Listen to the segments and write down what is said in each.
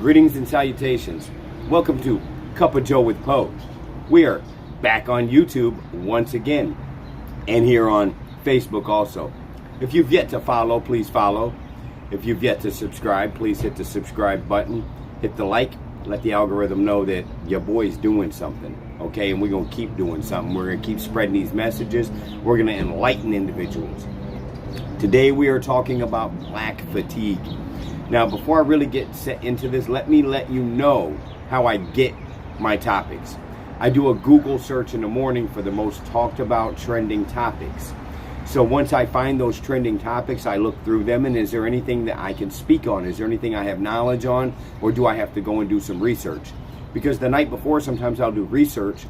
Greetings and salutations. Welcome to Cup of Joe with Poe. We are back on YouTube once again, and here on Facebook also. If you've yet to follow, please follow. If you've yet to subscribe, please hit the subscribe button. Hit the like. Let the algorithm know that your boy's doing something. Okay, and we're going to keep doing something. We're going to keep spreading these messages. We're going to enlighten individuals. Today we are talking about black fatigue. Now, before I really get set into this, let me let you know how I get my topics. I do a Google search in the morning for the most talked about trending topics. So once I find those trending topics, I look through them, and is there anything that I can speak on? Is there anything I have knowledge on, or do I have to go and do some research? Because the night before, sometimes I'll do research,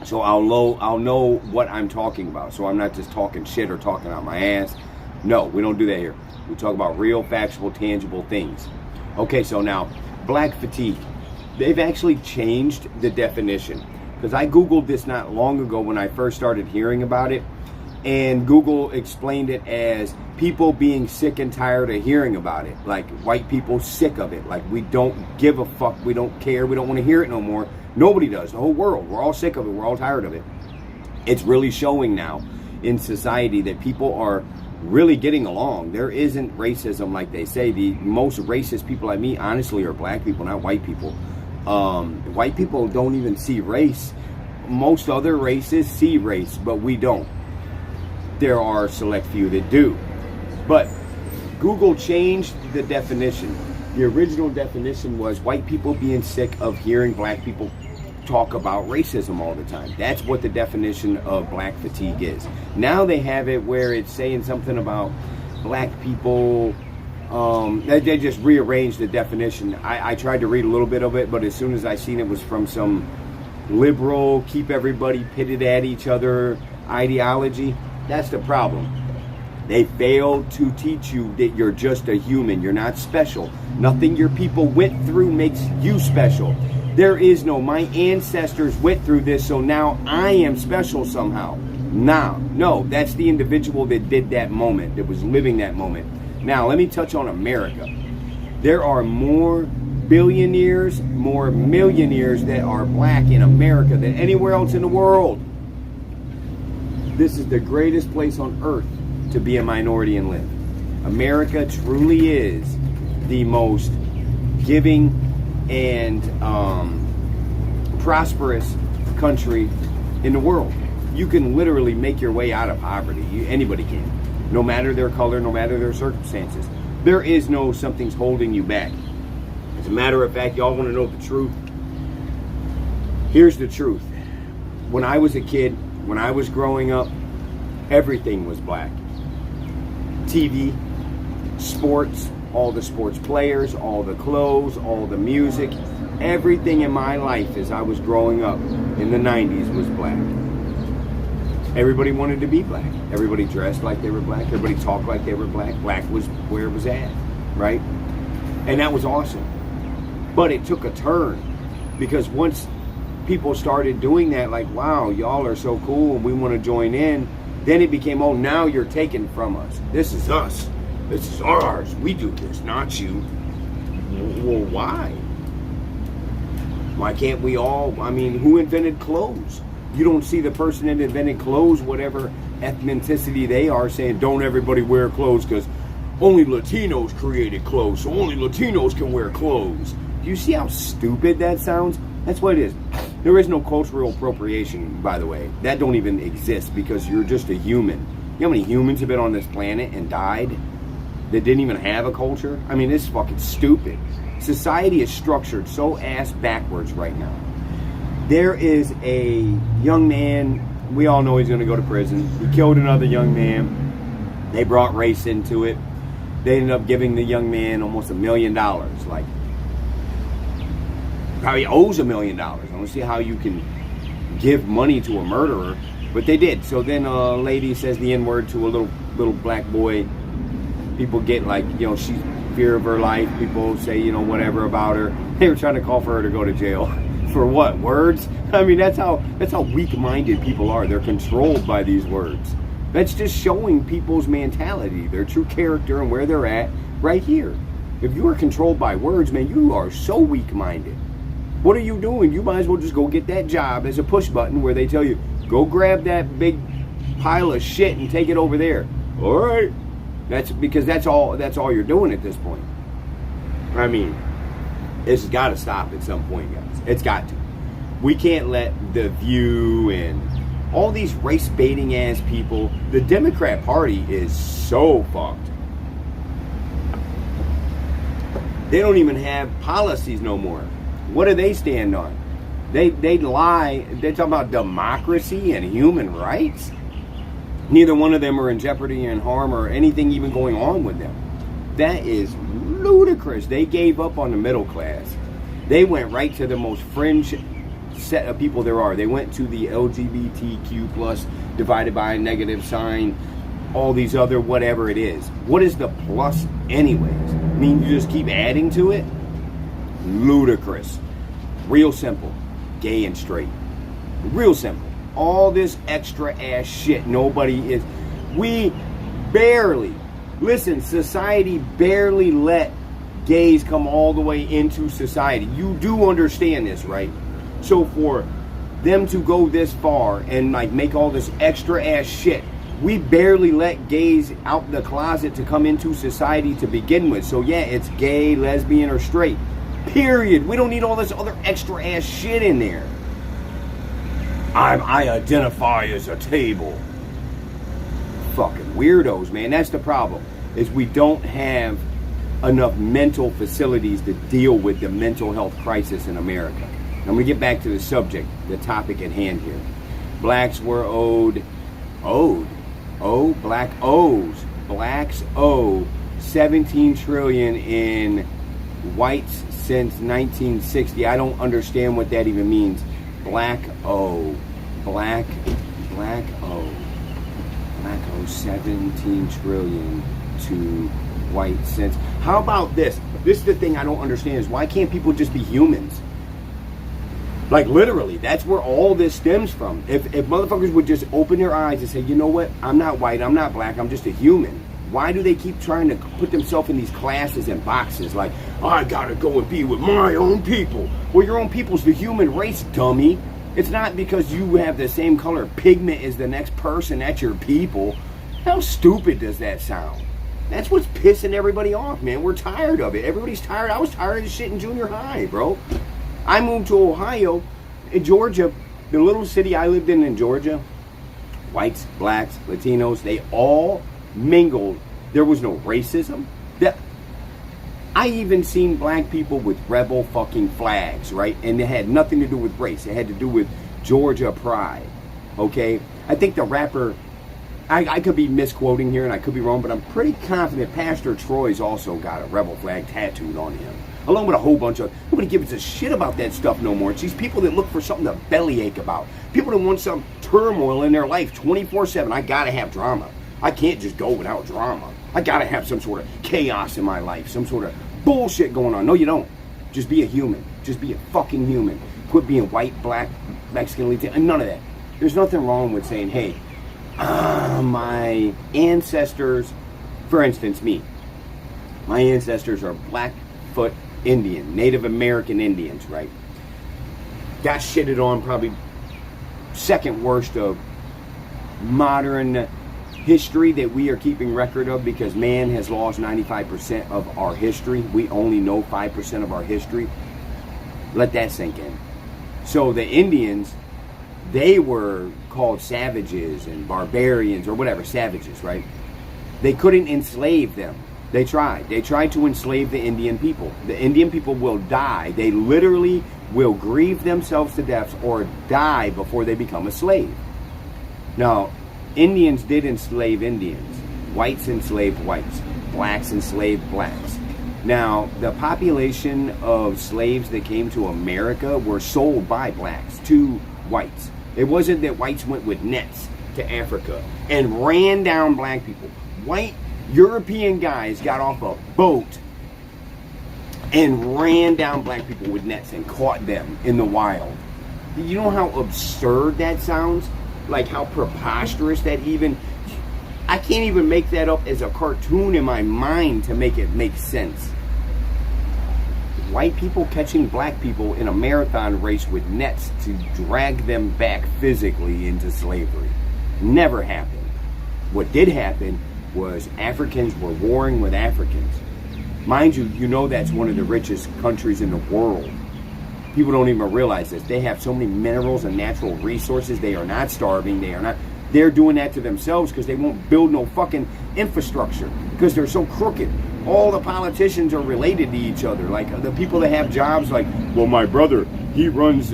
so I'll know what I'm talking about. So I'm not just talking shit or talking out my ass. No, we don't do that here. We talk about real, factual, tangible things. Okay, so now, black fatigue. They've actually changed the definition. Because I Googled this not long ago when I first started hearing about it. And Google explained it as people being sick and tired of hearing about it. Like white people sick of it. Like we don't give a fuck. We don't care. We don't want to hear it no more. Nobody does. The whole world. We're all sick of it. We're all tired of it. It's really showing now in society that people are really getting along. There isn't racism like they say. The most racist people I meet, honestly, are black people, not white people. White people don't even see race. Most other races see race, but we don't. There are a select few that do. But Google changed the definition. The original definition was white people being sick of hearing black people talk about racism all the time. That's what the definition of black fatigue is. Now they have it where it's saying something about black people. They just rearranged the definition. I tried to read a little bit of it, but as soon as I seen it was from some liberal, keep everybody pitted at each other ideology. That's the problem. They failed to teach you that you're just a human. You're not special. Nothing your people went through makes you special. There is no, my ancestors went through this, so now I am special somehow. No, that's the individual that did that moment, that was living that moment. Now, let me touch on America. There are more billionaires, more millionaires that are black in America than anywhere else in the world. This is the greatest place on earth to be a minority and live. America truly is the most giving and prosperous country in the world. You can literally make your way out of poverty. Anybody can. No matter their color, no matter their circumstances. There is no something's holding you back. As a matter of fact, y'all want to know the truth? Here's the truth. When I was a kid, when I was growing up, everything was black. TV, sports, all the sports players, all the clothes, all the music, everything in my life as I was growing up in the 90s was black. Everybody wanted to be black. Everybody dressed like they were black. Everybody talked like they were black. Black was where it was at, right? And that was awesome. But it took a turn because once people started doing that, like, wow, y'all are so cool and we want to join in, then it became, oh, now you're taken from us. This is us. This is ours. We do this, not you. Well, why? Why can't we all? I mean, who invented clothes? You don't see the person that invented clothes, whatever ethnicity they are, saying, don't everybody wear clothes because only Latinos created clothes, so only Latinos can wear clothes. Do you see how stupid that sounds? That's what it is. There is no cultural appropriation, by the way. That don't even exist because you're just a human. You know how many humans have been on this planet and died that didn't even have a culture? I mean, this is fucking stupid. Society is structured so ass backwards right now. There is a young man, we all know he's going to go to prison. He killed another young man. They brought race into it. They ended up giving the young man almost $1 million. Like, probably owes $1 million. I don't see how you can give money to a murderer, but they did. So then a lady says the N-word to a little black boy. People get like, you know, she's fear of her life. People say, you know, whatever about her. They were trying to call for her to go to jail. For what? Words? I mean, that's how weak-minded people are. They're controlled by these words. That's just showing people's mentality, their true character and where they're at right here. If you are controlled by words, man, you are so weak-minded. What are you doing? You might as well just go get that job as a push button where they tell you, go grab that big pile of shit and take it over there. All right. That's because that's all you're doing at this point. I mean, this has got to stop at some point, guys. It's got to. We can't let The View and all these race-baiting ass people, the Democrat Party is so fucked. They don't even have policies no more. What do they stand on? They lie. They talk about democracy and human rights. Neither one of them are in jeopardy and harm or anything even going on with them. That is ludicrous. They gave up on the middle class. They went right to the most fringe set of people there are. They went to the LGBTQ plus divided by a negative sign, all these other whatever it is. What is the plus anyways? I mean, you just keep adding to it? Ludicrous. Real simple. Gay and straight. Real simple. All this extra ass shit nobody is. We barely, listen, society barely let gays come all the way into society. You do understand this, right? So for them to go this far and like make all this extra ass shit, we barely let gays out the closet to come into society to begin with. So yeah, it's gay, lesbian, or straight. Period. We don't need all this other extra ass shit in there. I identify as a table. Fucking weirdos, man. That's the problem. Is we don't have enough mental facilities to deal with the mental health crisis in America. I'm going to get back to the subject, the topic at hand here. Blacks were blacks owe 17 trillion in whites since 1960. I don't understand what that even means. Black owe 17 trillion to whites since. How about this? This is the thing I don't understand is why can't people just be humans? Like literally, that's where all this stems from. If motherfuckers would just open their eyes and say, you know what, I'm not white, I'm not black, I'm just a human. Why do they keep trying to put themselves in these classes and boxes like, I gotta go and be with my own people? Well, your own people's the human race, dummy. It's not because you have the same color pigment as the next person, that's your people. How stupid does that sound? That's what's pissing everybody off, man. We're tired of it. Everybody's tired. I was tired of this shit in junior high, bro. I moved to Ohio, in Georgia, the little city I lived in Georgia. Whites, blacks, Latinos, they all mingled. There was no racism. I even seen black people with rebel fucking flags, right? And it had nothing to do with race. It had to do with Georgia pride, okay? I think the rapper, I could be misquoting here and I could be wrong, but I'm pretty confident Pastor Troy's also got a rebel flag tattooed on him. Along with a whole bunch of, nobody gives a shit about that stuff no more. It's these people that look for something to bellyache about. People that want some turmoil in their life 24/7. I gotta have drama. I can't just go without drama. I gotta have some sort of chaos in my life, some sort of bullshit going on. No, you don't. Just be a human. Just be a fucking human. Quit being white, black, Mexican, Latino, none of that. There's nothing wrong with saying, hey, my ancestors, for instance, me, my ancestors are Blackfoot Indian, Native American Indians, right? Got shitted on probably second worst of modern history that we are keeping record of because man has lost 95% of our history. We only know 5% of our history. Let that sink in. So the Indians, they were called savages and barbarians or whatever, savages, right? They couldn't enslave them. They tried. They tried to enslave the Indian people. The Indian people will die. They literally will grieve themselves to death or die before they become a slave. Now, Indians did enslave Indians. Whites enslaved whites. Blacks enslaved blacks. Now, the population of slaves that came to America were sold by blacks to whites. It wasn't that whites went with nets to Africa and ran down black people. White European guys got off a boat and ran down black people with nets and caught them in the wild. You know how absurd that sounds? Like how preposterous that even... I can't even make that up as a cartoon in my mind to make it make sense. white people catching black people in a marathon race with nets to drag them back physically into slavery. Never happened. What did happen was Africans were warring with Africans. Mind you, you know that's one of the richest countries in the world. People don't even realize this. They have so many minerals and natural resources. They are not starving. They're doing that to themselves because they won't build no fucking infrastructure because they're so crooked. All the politicians are related to each other. Like the people that have jobs, like, well, my brother, he runs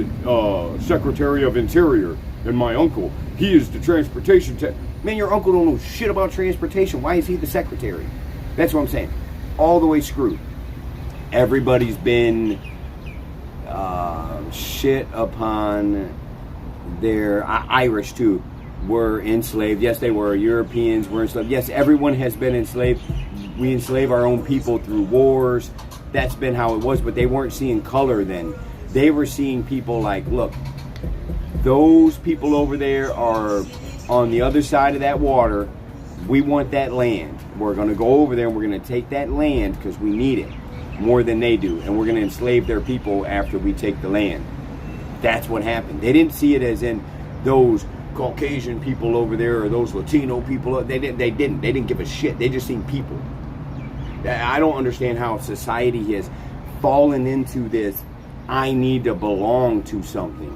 Secretary of Interior, and my uncle, he is the transportation man, your uncle don't know shit about transportation. Why is he the secretary? That's what I'm saying. All the way screwed. Everybody's been shit upon their Irish too. Were enslaved. Yes, they were. Europeans were enslaved. Yes, everyone has been enslaved. We enslave our own people through wars. That's been how it was, but they weren't seeing color then. They were seeing people like, look, those people over there are on the other side of that water. We want that land. We're going to go over there and we're going to take that land because we need it more than they do. And we're going to enslave their people after we take the land. That's what happened. They didn't see it as in those Caucasian people over there or those Latino people. They didn't give a shit. They just seen people. I don't understand how society has fallen into this, I need to belong to something.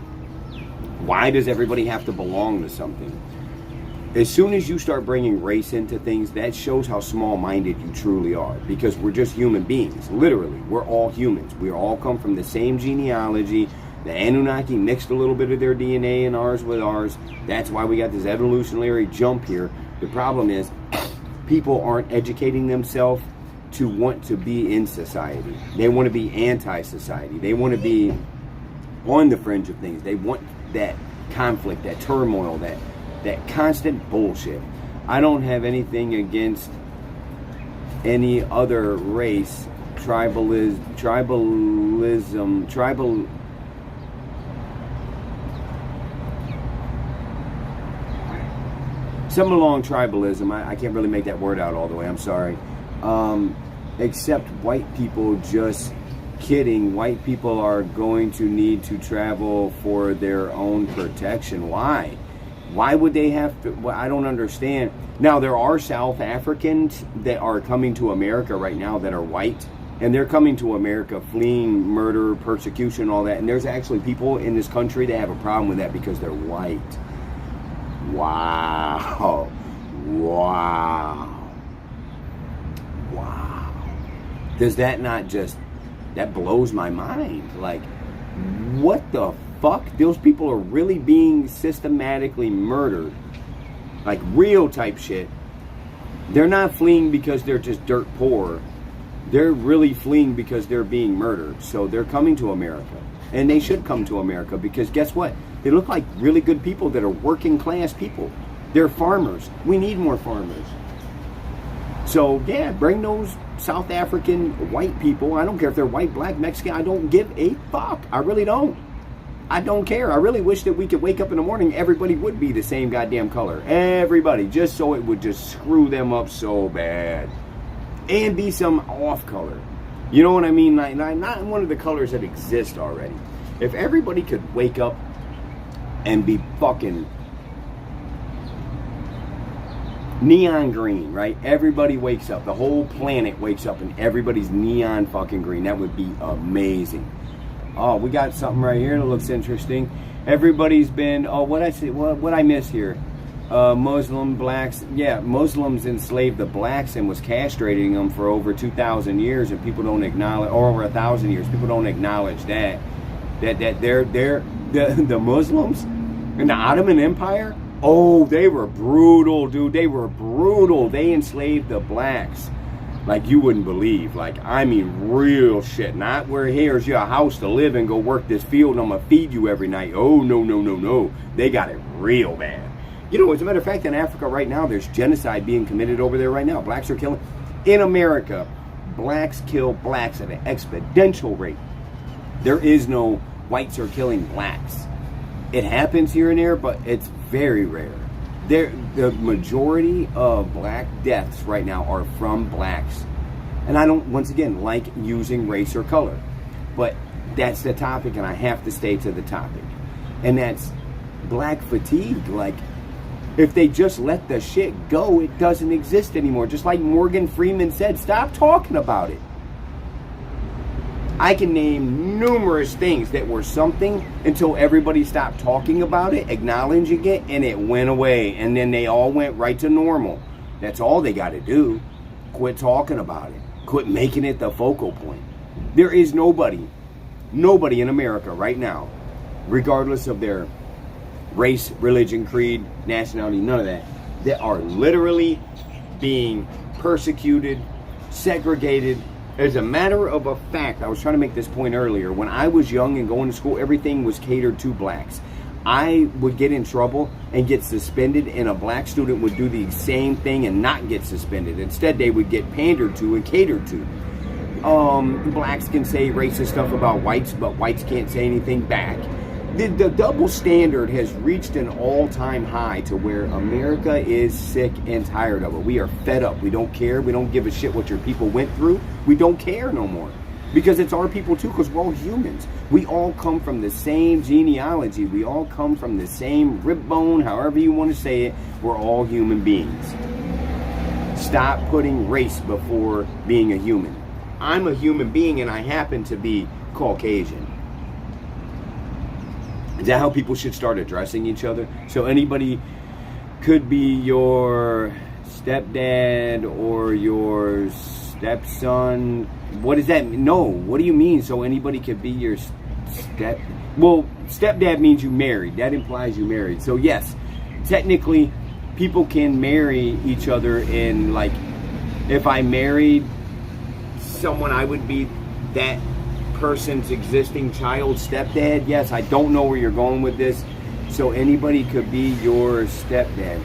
Why does everybody have to belong to something? As soon as you start bringing race into things, that shows how small-minded you truly are. Because we're just human beings. Literally, we're all humans. We all come from the same genealogy. The Anunnaki mixed a little bit of their DNA and ours with ours. That's why we got this evolutionary jump here. The problem is, people aren't educating themselves to want to be in society. They want to be anti-society. They want to be on the fringe of things. They want that conflict, that turmoil, that constant bullshit. I don't have anything against any other race, tribal. Something along tribalism. I can't really make that word out all the way. I'm sorry. Except white people, just kidding. White people are going to need to travel for their own protection. Why? Why would they have to? Well, I don't understand. Now, there are South Africans that are coming to America right now that are white. And they're coming to America fleeing murder, persecution, all that. And there's actually people in this country that have a problem with that because they're white. Wow. Wow. Wow. Does that not just, that blows my mind. Like, what the fuck? Those people are really being systematically murdered. Like real type shit. They're not fleeing because they're just dirt poor. They're really fleeing because they're being murdered. So they're coming to America. And they should come to America because guess what? They look like really good people that are working class people. They're farmers. We need more farmers. So yeah, bring those South African white people. I don't care if they're white, black, Mexican. I don't give a fuck. I really don't. I don't care. I really wish that we could wake up in the morning, everybody would be the same goddamn color. Everybody. Just so it would just screw them up so bad. And be some off color. You know what I mean? Like, not one of the colors that exist already. If everybody could wake up and be fucking neon green, right? Everybody wakes up. The whole planet wakes up and everybody's neon fucking green. That would be amazing. Oh, we got something right here that looks interesting. Everybody's been, what I miss here? Muslim, blacks, yeah, Muslims enslaved the blacks and was castrating them for over 2,000 years, and people don't acknowledge, or over 1,000 years, people don't acknowledge that they're the Muslims in the Ottoman Empire. Oh, they were brutal, dude. They were brutal. They enslaved the blacks like you wouldn't believe. Like, I mean, real shit. Not where here's your house to live and go work this field and I'm gonna feed you every night. Oh, no. They got it real bad. You know, as a matter of fact, in Africa right now, there's genocide being committed over there right now. Blacks are killing. In America, blacks kill blacks at an exponential rate. There is no whites are killing blacks. It happens here and there, but it's very rare. The majority of black deaths right now are from blacks. And I don't, once again, like using race or color. But that's the topic, and I have to stay to the topic. And that's black fatigue. Like, if they just let the shit go, it doesn't exist anymore. Just like Morgan Freeman said, stop talking about it. I can name numerous things that were something until everybody stopped talking about it, acknowledging it, and it went away. And then they all went right to normal. That's all they got to do. Quit talking about it. Quit making it the focal point. There is nobody in America right now, regardless of their race, religion, creed, nationality, none of that are literally being persecuted, segregated. As a matter of a fact, I was trying to make this point earlier. When I was young and going to school, everything was catered to blacks. I would get in trouble and get suspended, and a black student would do the same thing and not get suspended. Instead, they would get pandered to and catered to. Blacks can say racist stuff about whites, but whites can't say anything back. The double standard has reached an all-time high to where America is sick and tired of it. We are fed up. We don't care. We don't give a shit what your people went through. We don't care no more. Because it's our people too, because we're all humans. We all come from the same genealogy. We all come from the same rib bone, however you want to say it. We're all human beings. Stop putting race before being a human. I'm a human being and I happen to be Caucasian. Is that how people should start addressing each other? So anybody could be your stepdad or your stepson. What does that mean? No, what do you mean? So anybody could be your well, stepdad means you married. That implies you married. So yes, technically people can marry each other, in like, if I married someone, I would be that person's existing child stepdad. Yes, I don't know where you're going with this. So anybody could be your stepdad.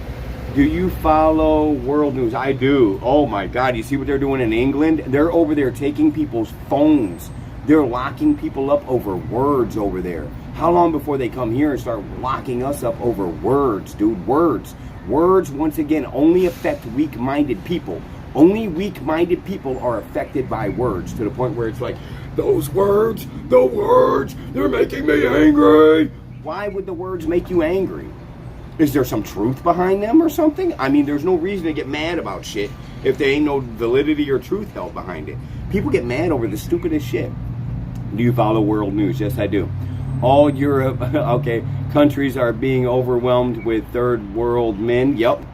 Do you follow world news? I do. Oh my God, you see what they're doing in England? They're over there taking people's phones. They're locking people up over words over there. How long before they come here and start locking us up over words, dude? Words. Words, once again, only affect weak-minded people. Only weak-minded people are affected by words, to the point where it's like, those words, the words, they're making me angry. Why would the words make you angry? Is there some truth behind them or something? I mean, there's no reason to get mad about shit if there ain't no validity or truth held behind it. People get mad over the stupidest shit. Do you follow world news? Yes, I do. All Europe, okay, countries are being overwhelmed with third world men. Yep.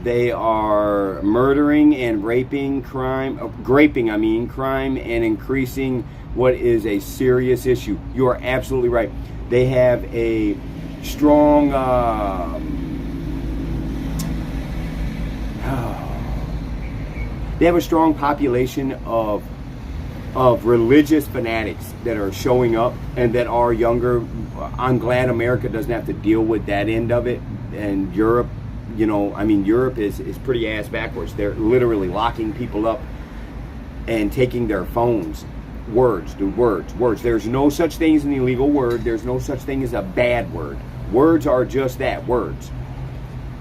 They are murdering and raping, crime and increasing what is a serious issue. You are absolutely right. They have a strong population of religious fanatics that are showing up and that are younger. I'm glad America doesn't have to deal with that end of it. And Europe, Europe is pretty ass backwards. They're literally locking people up and taking their phones. Words, dude, words. There's no such thing as an illegal word. There's no such thing as a bad word. Words are just that, words.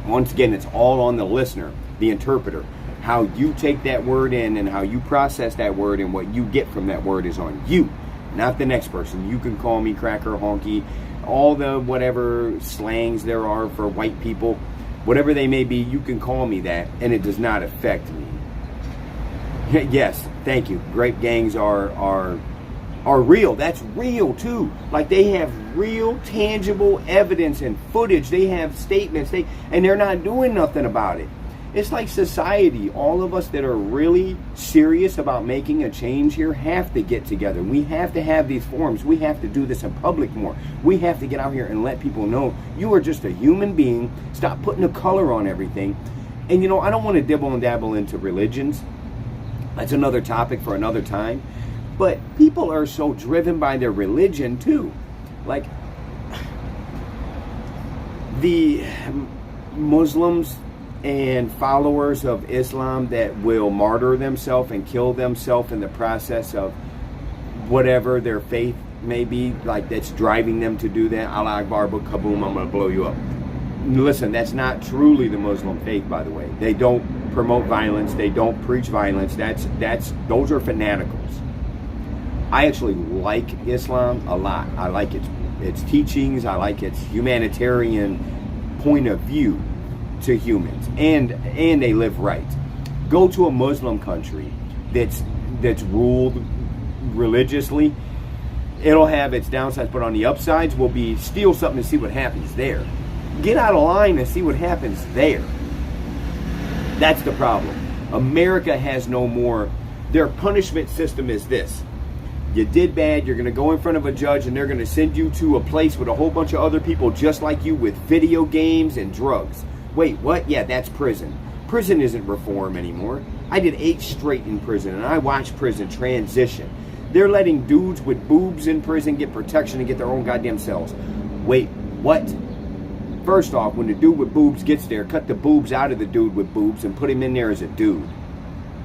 Once again, it's all on the listener, the interpreter. How you take that word in and how you process that word and what you get from that word is on you, not the next person. You can call me cracker, honky, all the whatever slangs there are for white people, whatever they may be, you can call me that, and it does not affect me. Yes, thank you. Grape gangs are real. That's real too. Like, they have real tangible evidence and footage. They have statements. And they're not doing nothing about it. It's like society. All of us that are really serious about making a change here have to get together. We have to have these forums. We have to do this in public more. We have to get out here and let people know you are just a human being. Stop putting a color on everything. And I don't want to dibble and dabble into religions. That's another topic for another time. But people are so driven by their religion too. Like, the Muslims and followers of Islam that will martyr themselves and kill themselves in the process of whatever their faith may be, like, that's driving them to do that. Allah Akbar, kaboom, I'm going to blow you up. Listen, that's not truly the Muslim faith, by the way. They don't promote violence. They don't preach violence. Those are fanaticals. I actually like Islam a lot. I like its teachings. I like its humanitarian point of view to humans, and they live right. Go to a Muslim country that's ruled religiously. It'll have its downsides, but on the upsides will be steal something and see what happens there. Get out of line and see what happens there. That's the problem. America has no more. Their punishment system is this. You did bad, you're going to go in front of a judge and they're going to send you to a place with a whole bunch of other people just like you with video games and drugs. Wait, what? Yeah, that's prison. Prison isn't reform anymore. I did 8 straight in prison and I watched prison transition. They're letting dudes with boobs in prison get protection and get their own goddamn cells. Wait, what? First off, when the dude with boobs gets there, cut the boobs out of the dude with boobs and put him in there as a dude.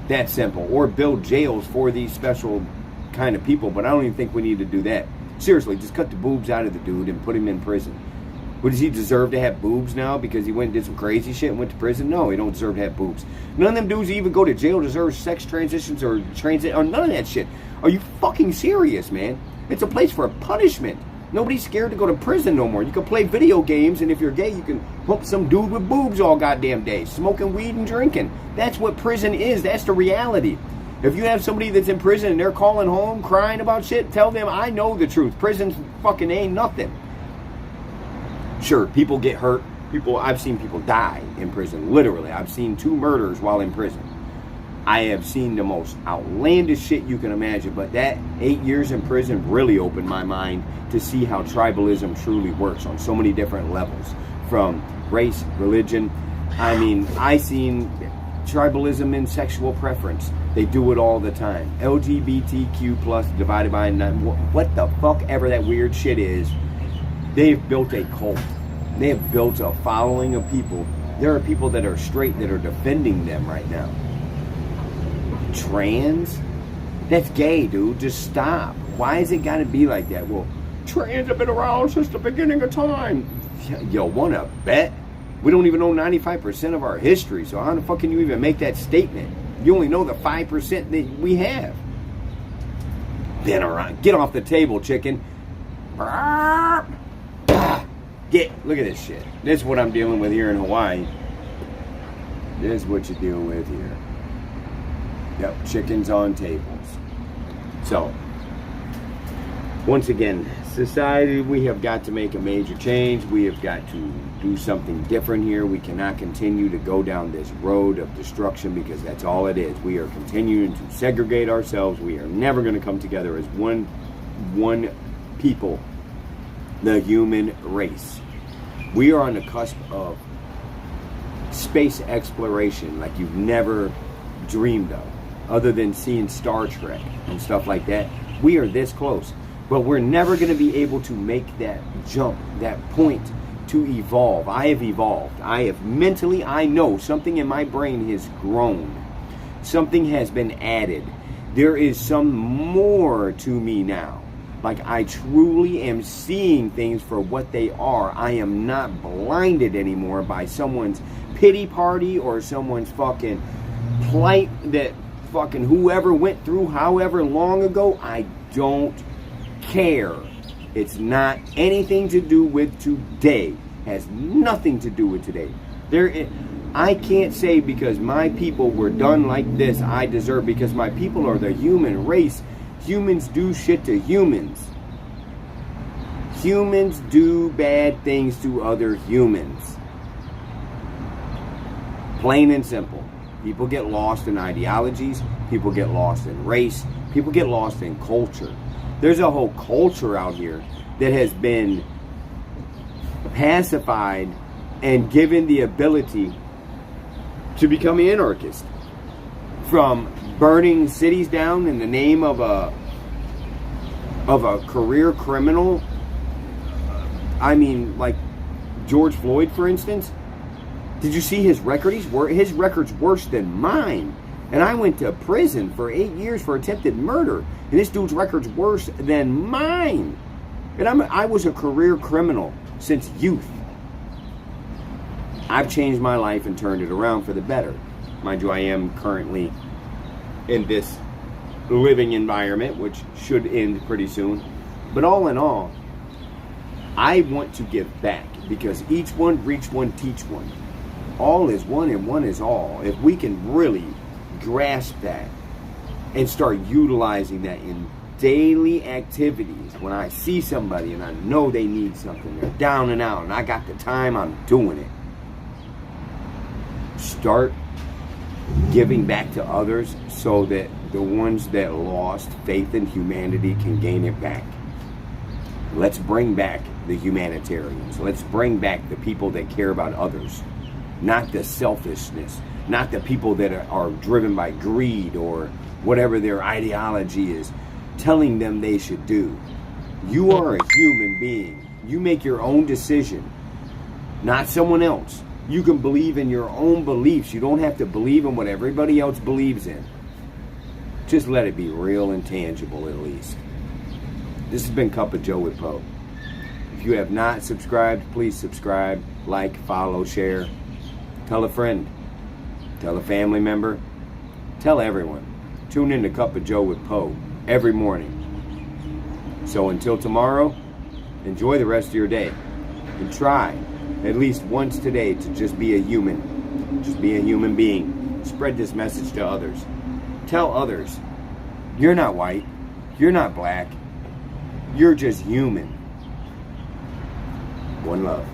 That's simple. Or build jails for these special kind of people, but I don't even think we need to do that. Seriously, just cut the boobs out of the dude and put him in prison. What, does he deserve to have boobs now because he went and did some crazy shit and went to prison? No, he don't deserve to have boobs. None of them dudes who even go to jail deserve sex transitions or transit or none of that shit. Are you fucking serious, man? It's a place for a punishment. Nobody's scared to go to prison no more. You can play video games, and if you're gay, you can hump some dude with boobs all goddamn day, smoking weed and drinking. That's what prison is. That's the reality. If you have somebody that's in prison and they're calling home, crying about shit, tell them I know the truth. Prison fucking ain't nothing. Sure, people get hurt. I've seen people die in prison. Literally, I've seen 2 murders while in prison. I have seen the most outlandish shit you can imagine, but that 8 years in prison really opened my mind to see how tribalism truly works on so many different levels, from race, religion. I mean, I seen tribalism in sexual preference. They do it all the time. LGBTQ plus divided by 9. What the fuck ever that weird shit is. They've built a cult. They have built a following of people. There are people that are straight that are defending them right now. Trans? That's gay, dude. Just stop. Why has it got to be like that? Well, trans have been around since the beginning of time. Yo, wanna bet? We don't even know 95% of our history, so how the fuck can you even make that statement? You only know the 5% that we have. Been around. Get off the table, chicken. Look at this shit. This is what I'm dealing with here in Hawaii. This is what you deal with here. Yep, chickens on tables. So, once again, society, we have got to make a major change. We have got to do something different here. We cannot continue to go down this road of destruction because that's all it is. We are continuing to segregate ourselves. We are never going to come together as one people, the human race. We are on the cusp of space exploration like you've never dreamed of, other than seeing Star Trek and stuff like that. We are this close, but we're never going to be able to make that jump, that point to evolve. I have evolved. I have mentally, I know something in my brain has grown. Something has been added. There is some more to me now. Like, I truly am seeing things for what they are. I am not blinded anymore by someone's pity party or someone's fucking plight that fucking whoever went through however long ago. I don't care. It's not anything to do with today. Has nothing to do with today. I can't say because my people were done like this, I deserve, because my people are the human race. Humans do shit to humans. Humans do bad things to other humans. Plain and simple. People get lost in ideologies. People get lost in race. People get lost in culture. There's a whole culture out here that has been pacified and given the ability to become anarchist. From burning cities down in the name of a career criminal. I mean, like George Floyd, for instance. Did you see his record? His record's worse than mine. And I went to prison for 8 years for attempted murder. And this dude's record's worse than mine. And I was a career criminal since youth. I've changed my life and turned it around for the better. Mind you, I am currently in this living environment, which should end pretty soon. But all in all, I want to give back, because each one, reach one, teach one. All is one and one is all. If we can really grasp that and start utilizing that in daily activities, when I see somebody and I know they need something, they're down and out, and I got the time, I'm doing it. Start giving back to others so that the ones that lost faith in humanity can gain it back. Let's bring back the humanitarians. Let's bring back the people that care about others, not the selfishness, not the people that are driven by greed or whatever their ideology is telling them they should do. You are a human being. You make your own decision, not someone else. You can believe in your own beliefs. You don't have to believe in what everybody else believes in. Just let it be real and tangible, at least. This has been Cup of Joe with Poe. If you have not subscribed, please subscribe, like, follow, share. Tell a friend. Tell a family member. Tell everyone. Tune in to Cup of Joe with Poe every morning. So until tomorrow, enjoy the rest of your day. And try, at least once today, to just be a human. Just be a human being. Spread this message to others. Tell others, you're not white. You're not black. You're just human. One love.